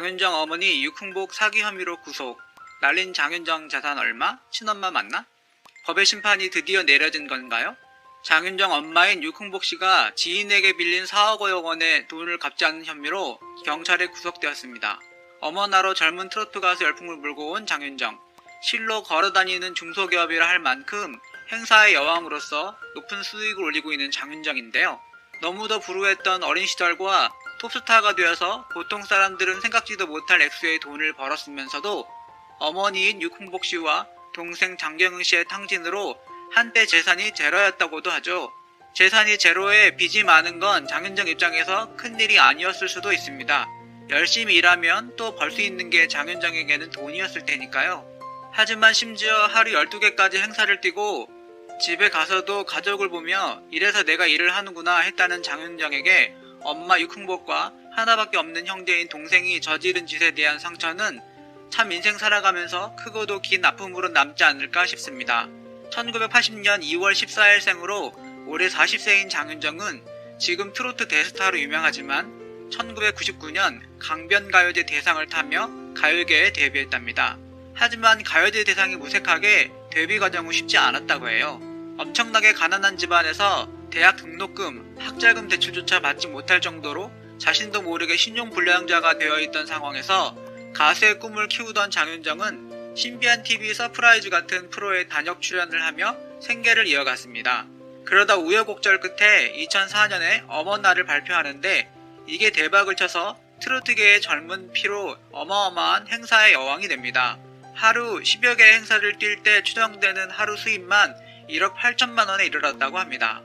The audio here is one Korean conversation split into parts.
장윤정 어머니 유흥복 사기 혐의로 구속. 날린 장윤정 재산 얼마? 친엄마 맞나? 법의 심판이 드디어 내려진 건가요? 장윤정 엄마인 유흥복 씨가 지인에게 빌린 4억 원의 돈을 갚지 않은 혐의로 경찰에 구속되었습니다. 어머나로 젊은 트로트 가수 열풍을 몰고 온 장윤정. 실로 걸어다니는 중소기업이라 할 만큼 행사의 여왕으로서 높은 수익을 올리고 있는 장윤정인데요. 너무도 불우했던 어린 시절과 톱스타가 되어서 보통 사람들은 생각지도 못할 액수의 돈을 벌었으면서도 어머니인 유흥복 씨와 동생 장경영 씨의 탕진으로 한때 재산이 제로였다고도 하죠. 재산이 제로에 빚이 많은 건 장윤정 입장에서 큰일이 아니었을 수도 있습니다. 열심히 일하면 또 벌 수 있는 게 장윤정에게는 돈이었을 테니까요. 하지만 심지어 하루 12개까지 행사를 뛰고 집에 가서도 가족을 보며 이래서 내가 일을 하는구나 했다는 장윤정에게 엄마 유흥복과 하나밖에 없는 형제인 동생이 저지른 짓에 대한 상처는 참 인생 살아가면서 크고도 긴 아픔으로 남지 않을까 싶습니다. 1980년 2월 14일 생으로 올해 40세인 장윤정은 지금 트로트 대스타로 유명하지만 1999년 강변가요제 대상을 타며 가요계에 데뷔했답니다. 하지만 가요제 대상이 무색하게 데뷔 과정은 쉽지 않았다고 해요. 엄청나게 가난한 집안에서 대학 등록금, 학자금 대출조차 받지 못할 정도로 자신도 모르게 신용불량자가 되어 있던 상황에서 가수의 꿈을 키우던 장윤정은 신비한 TV 서프라이즈 같은 프로에 단역 출연을 하며 생계를 이어갔습니다. 그러다 우여곡절 끝에 2004년에 어머나를 발표하는데 이게 대박을 쳐서 트로트계의 젊은 피로 어마어마한 행사의 여왕이 됩니다. 하루 10여 개의 행사를 뛸 때 추정되는 하루 수입만 1억 8천만 원에 이르렀다고 합니다.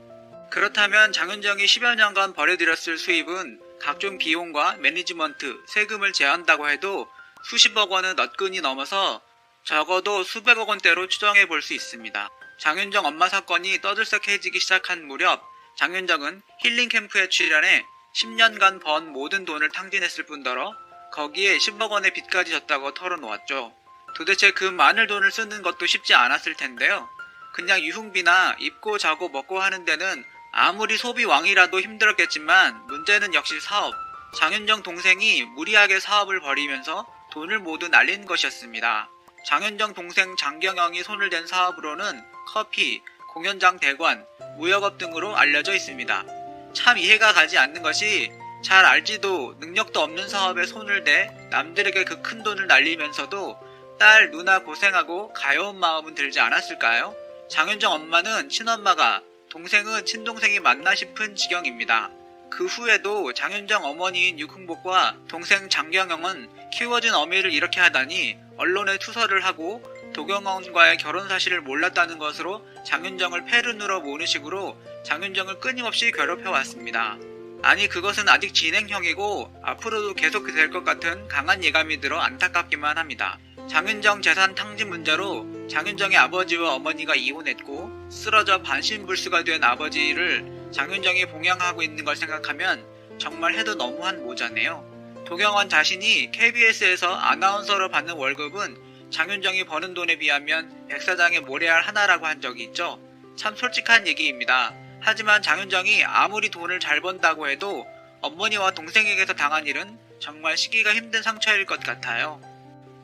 그렇다면 장윤정이 10여 년간 벌여들였을 수입은 각종 비용과 매니지먼트, 세금을 제한다고 해도 수십억 원은 너끈히 넘어서 적어도 수백억 원대로 추정해 볼 수 있습니다. 장윤정 엄마 사건이 떠들썩해지기 시작한 무렵 장윤정은 힐링 캠프에 출연해 10년간 번 모든 돈을 탕진했을 뿐더러 거기에 10억 원의 빚까지 졌다고 털어놓았죠. 도대체 그 많은 돈을 쓰는 것도 쉽지 않았을 텐데요. 그냥 유흥비나 입고 자고 먹고 하는 데는 아무리 소비 왕이라도 힘들었겠지만 문제는 역시 사업. 장윤정 동생이 무리하게 사업을 벌이면서 돈을 모두 날린 것이었습니다. 장윤정 동생 장경영이 손을 댄 사업으로는 커피, 공연장 대관, 무역업 등으로 알려져 있습니다. 참 이해가 가지 않는 것이 잘 알지도 능력도 없는 사업에 손을 대 남들에게 그 큰 돈을 날리면서도 딸, 누나 고생하고 가여운 마음은 들지 않았을까요? 장윤정 엄마는 친엄마가, 동생은 친동생이 맞나 싶은 지경입니다. 그 후에도 장윤정 어머니인 유흥복과 동생 장경영은 키워준 어미를 이렇게 하다니 언론에 투서를 하고 도경원과의 결혼 사실을 몰랐다는 것으로 장윤정을 페르누로 모는 식으로 장윤정을 끊임없이 괴롭혀왔습니다. 아니 그것은 아직 진행형이고 앞으로도 계속될 것 같은 강한 예감이 들어 안타깝기만 합니다. 장윤정 재산 탕진 문제로 장윤정의 아버지와 어머니가 이혼했고 쓰러져 반신불수가 된 아버지를 장윤정이 봉양하고 있는 걸 생각하면 정말 해도 너무한 모자네요. 도경원 자신이 KBS에서 아나운서로 받는 월급은 장윤정이 버는 돈에 비하면 백사장의 모래알 하나라고 한 적이 있죠. 참 솔직한 얘기입니다. 하지만 장윤정이 아무리 돈을 잘 번다고 해도 어머니와 동생에게서 당한 일은 정말 시기가 힘든 상처일 것 같아요.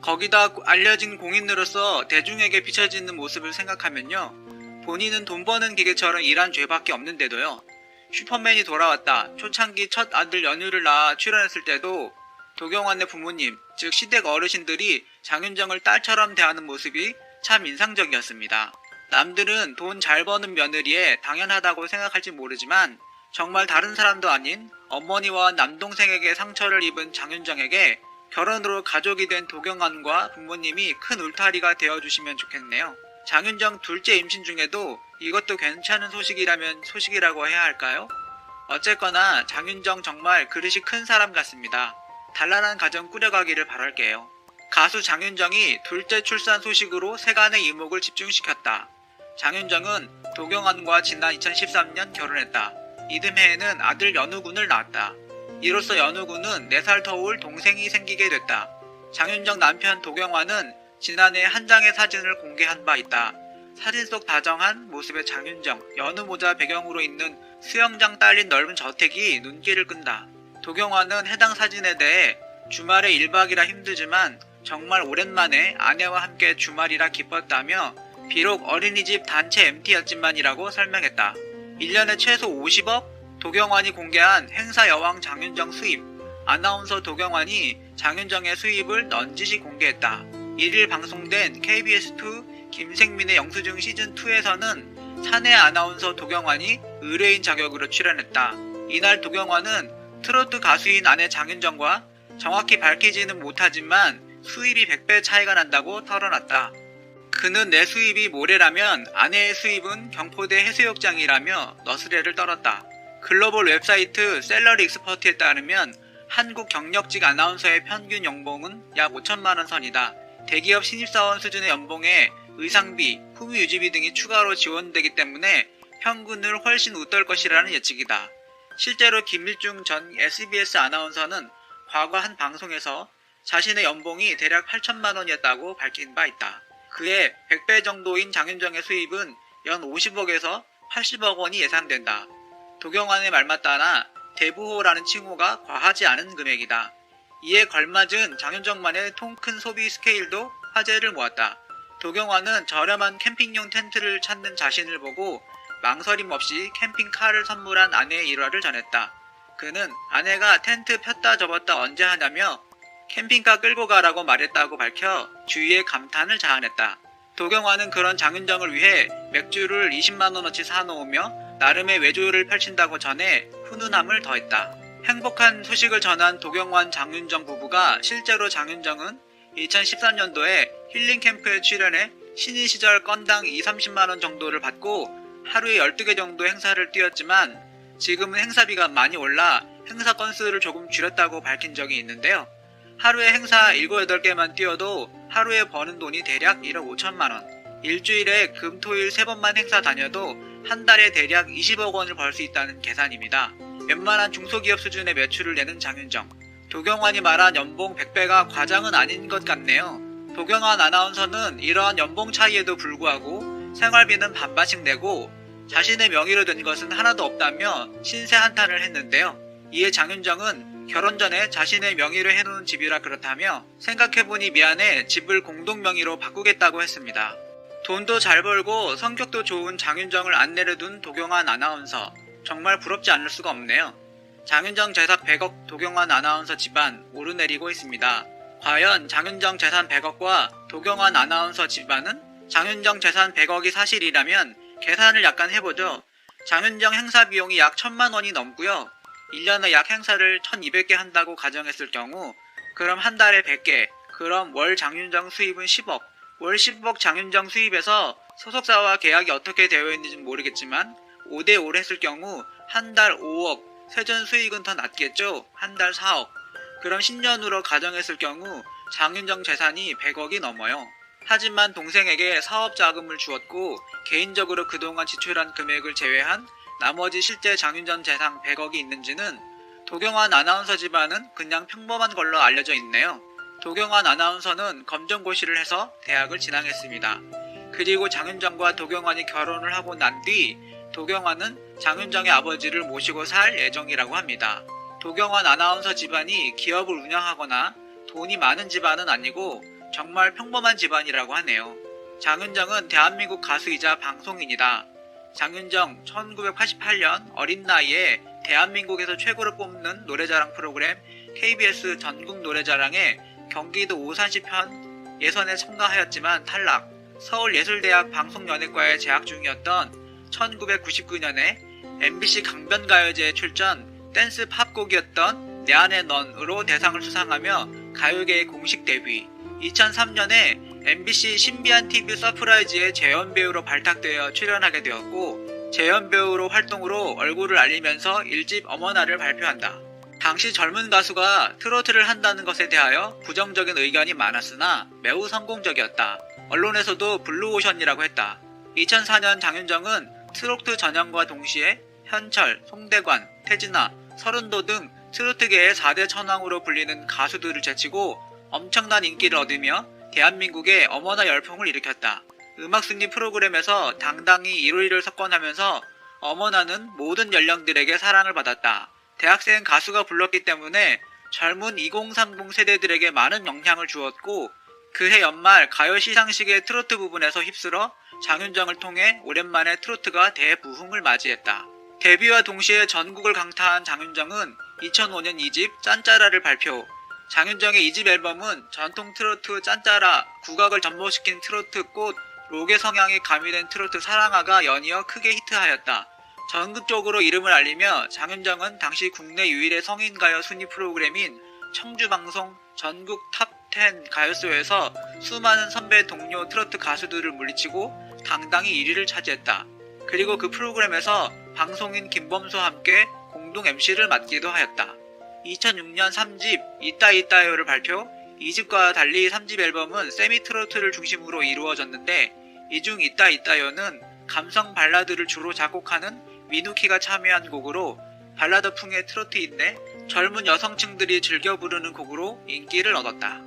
거기다 알려진 공인으로서 대중에게 비춰지는 모습을 생각하면요. 본인은 돈 버는 기계처럼 일한 죄밖에 없는데도요. 슈퍼맨이 돌아왔다 초창기 첫 아들 연우를 낳아 출연했을 때도 도경원의 부모님, 즉 시댁 어르신들이 장윤정을 딸처럼 대하는 모습이 참 인상적이었습니다. 남들은 돈 잘 버는 며느리에 당연하다고 생각할지 모르지만 정말 다른 사람도 아닌 어머니와 남동생에게 상처를 입은 장윤정에게 결혼으로 가족이 된 도경원과 부모님이 큰 울타리가 되어주시면 좋겠네요. 장윤정 둘째 임신 중에도 이것도 괜찮은 소식이라면 소식이라고 해야 할까요? 어쨌거나 장윤정 정말 그릇이 큰 사람 같습니다. 단란한 가정 꾸려가기를 바랄게요. 가수 장윤정이 둘째 출산 소식으로 세간의 이목을 집중시켰다. 장윤정은 도경원과 지난 2013년 결혼했다. 이듬해에는 아들 연우군을 낳았다. 이로써 연우군은 4살 터울 동생이 생기게 됐다. 장윤정 남편 도경원은 지난해 한 장의 사진을 공개한 바 있다. 사진 속 다정한 모습의 장윤정, 연우 모자 배경으로 있는 수영장 딸린 넓은 저택이 눈길을 끈다. 도경원은 해당 사진에 대해 주말에 1박이라 힘들지만 정말 오랜만에 아내와 함께 주말이라 기뻤다며 비록 어린이집 단체 MT였지만이라고 설명했다. 1년에 최소 50억? 도경완이 공개한 행사 여왕 장윤정 수입. 아나운서 도경완이 장윤정의 수입을 넌지시 공개했다. 1일 방송된 KBS2 김생민의 영수증 시즌2에서는 사내 아나운서 도경완이 의뢰인 자격으로 출연했다. 이날 도경완은 트로트 가수인 아내 장윤정과 정확히 밝히지는 못하지만 수입이 100배 차이가 난다고 털어놨다. 그는 내 수입이 모래라면 아내의 수입은 경포대 해수욕장이라며 너스레를 떨었다. 글로벌 웹사이트 셀러리 익스퍼트에 따르면 한국 경력직 아나운서의 평균 연봉은 약 5천만원 선이다. 대기업 신입사원 수준의 연봉에 의상비, 후미 유지비 등이 추가로 지원되기 때문에 평균을 훨씬 웃돌 것이라는 예측이다. 실제로 김일중 전 SBS 아나운서는 과거 한 방송에서 자신의 연봉이 대략 8천만원이었다고 밝힌 바 있다. 그의 100배 정도인 장윤정의 수입은 연 50억에서 80억 원이 예상된다. 도경완의 말 맞다나 대부호라는 칭호가 과하지 않은 금액이다. 이에 걸맞은 장윤정만의 통 큰 소비 스케일도 화제를 모았다. 도경완은 저렴한 캠핑용 텐트를 찾는 자신을 보고 망설임 없이 캠핑카를 선물한 아내의 일화를 전했다. 그는 아내가 텐트 폈다 접었다 언제 하냐며 캠핑카 끌고 가라고 말했다고 밝혀 주위에 감탄을 자아냈다. 도경완은 그런 장윤정을 위해 맥주를 20만원어치 사놓으며 나름의 외조를 펼친다고 전해 훈훈함을 더했다. 행복한 소식을 전한 도경완 장윤정 부부가 실제로 장윤정은 2013년도에 힐링캠프에 출연해 신인 시절 건당 20-30만원 정도를 받고 하루에 12개 정도 행사를 뛰었지만 지금은 행사비가 많이 올라 행사 건수를 조금 줄였다고 밝힌 적이 있는데요. 하루에 행사 7, 8개만 뛰어도 하루에 버는 돈이 대략 1억 5천만원. 일주일에 금, 토, 일 3번만 행사 다녀도 한 달에 대략 20억 원을 벌 수 있다는 계산입니다. 웬만한 중소기업 수준의 매출을 내는 장윤정. 도경완이 말한 연봉 100배가 과장은 아닌 것 같네요. 도경완 아나운서는 이러한 연봉 차이에도 불구하고 생활비는 반반씩 내고 자신의 명의로 된 것은 하나도 없다며 신세 한탄을 했는데요. 이에 장윤정은 결혼 전에 자신의 명의로 해놓은 집이라 그렇다며 생각해보니 미안해 집을 공동 명의로 바꾸겠다고 했습니다. 돈도 잘 벌고 성격도 좋은 장윤정을 안 내려둔 도경완 아나운서. 정말 부럽지 않을 수가 없네요. 장윤정 재산 100억 도경완 아나운서 집안 오르내리고 있습니다. 과연 장윤정 재산 100억과 도경완 아나운서 집안은? 장윤정 재산 100억이 사실이라면 계산을 약간 해보죠. 장윤정 행사 비용이 약 1,000만 원이 넘고요. 1년에 약 행사를 1,200개 한다고 가정했을 경우 그럼 한 달에 100개, 그럼 월 장윤정 수입은 10억. 월 10억 장윤정 수입에서 소속사와 계약이 어떻게 되어 있는지는 모르겠지만 5대5를 했을 경우 한 달 5억, 세전 수익은 더 낮겠죠? 한 달 4억. 그럼 10년으로 가정했을 경우 장윤정 재산이 100억이 넘어요. 하지만 동생에게 사업 자금을 주었고 개인적으로 그동안 지출한 금액을 제외한 나머지 실제 장윤정 재산 100억이 있는지는 도경완 아나운서 집안은 그냥 평범한 걸로 알려져 있네요. 도경완 아나운서는 검정고시를 해서 대학을 진학했습니다. 그리고 장윤정과 도경완이 결혼을 하고 난 뒤 도경완은 장윤정의 아버지를 모시고 살 예정이라고 합니다. 도경완 아나운서 집안이 기업을 운영하거나 돈이 많은 집안은 아니고 정말 평범한 집안이라고 하네요. 장윤정은 대한민국 가수이자 방송인이다. 장윤정 1988년 어린 나이에 대한민국에서 최고로 뽑는 노래자랑 프로그램 KBS 전국 노래자랑에 경기도 오산시편 예선에 참가하였지만 탈락. 서울예술대학 방송연예과에 재학 중이었던 1999년에 MBC 강변가요제에 출전, 댄스 팝곡이었던 내 안의 넌으로 대상을 수상하며 가요계의 공식 데뷔. 2003년에 MBC 신비한 TV 서프라이즈에 재연배우로 발탁되어 출연하게 되었고 재연배우로 활동으로 얼굴을 알리면서 1집 어머나를 발표한다. 당시 젊은 가수가 트로트를 한다는 것에 대하여 부정적인 의견이 많았으나 매우 성공적이었다. 언론에서도 블루오션이라고 했다. 2004년 장윤정은 트로트 전향과 동시에 현철, 송대관, 태진아, 서른도 등 트로트계의 4대 천왕으로 불리는 가수들을 제치고 엄청난 인기를 얻으며 대한민국에 어머나 열풍을 일으켰다. 음악순위 프로그램에서 당당히 1위1을 석권하면서 어머나는 모든 연령들에게 사랑을 받았다. 대학생 가수가 불렀기 때문에 젊은 2030 세대들에게 많은 영향을 주었고 그해 연말 가요 시상식의 트로트 부분에서 휩쓸어 장윤정을 통해 오랜만에 트로트가 대부흥을 맞이했다. 데뷔와 동시에 전국을 강타한 장윤정은 2005년 2집 짠짜라를 발표. 장윤정의 2집 앨범은 전통 트로트 짠짜라, 국악을 접목시킨 트로트 꽃, 록의 성향이 가미된 트로트 사랑아가 연이어 크게 히트하였다. 전국적으로 이름을 알리며 장윤정은 당시 국내 유일의 성인가요 순위 프로그램인 청주방송 전국 탑10 가요쇼에서 수많은 선배 동료 트로트 가수들을 물리치고 당당히 1위를 차지했다. 그리고 그 프로그램에서 방송인 김범수와 함께 공동 MC를 맡기도 하였다. 2006년 3집 이따이따요를 발표. 2집과 달리 3집 앨범은 세미 트로트를 중심으로 이루어졌는데 이 중 이따이따요는 감성 발라드를 주로 작곡하는 민우키가 참여한 곡으로 발라드풍의 트로트인데 젊은 여성층들이 즐겨 부르는 곡으로 인기를 얻었다.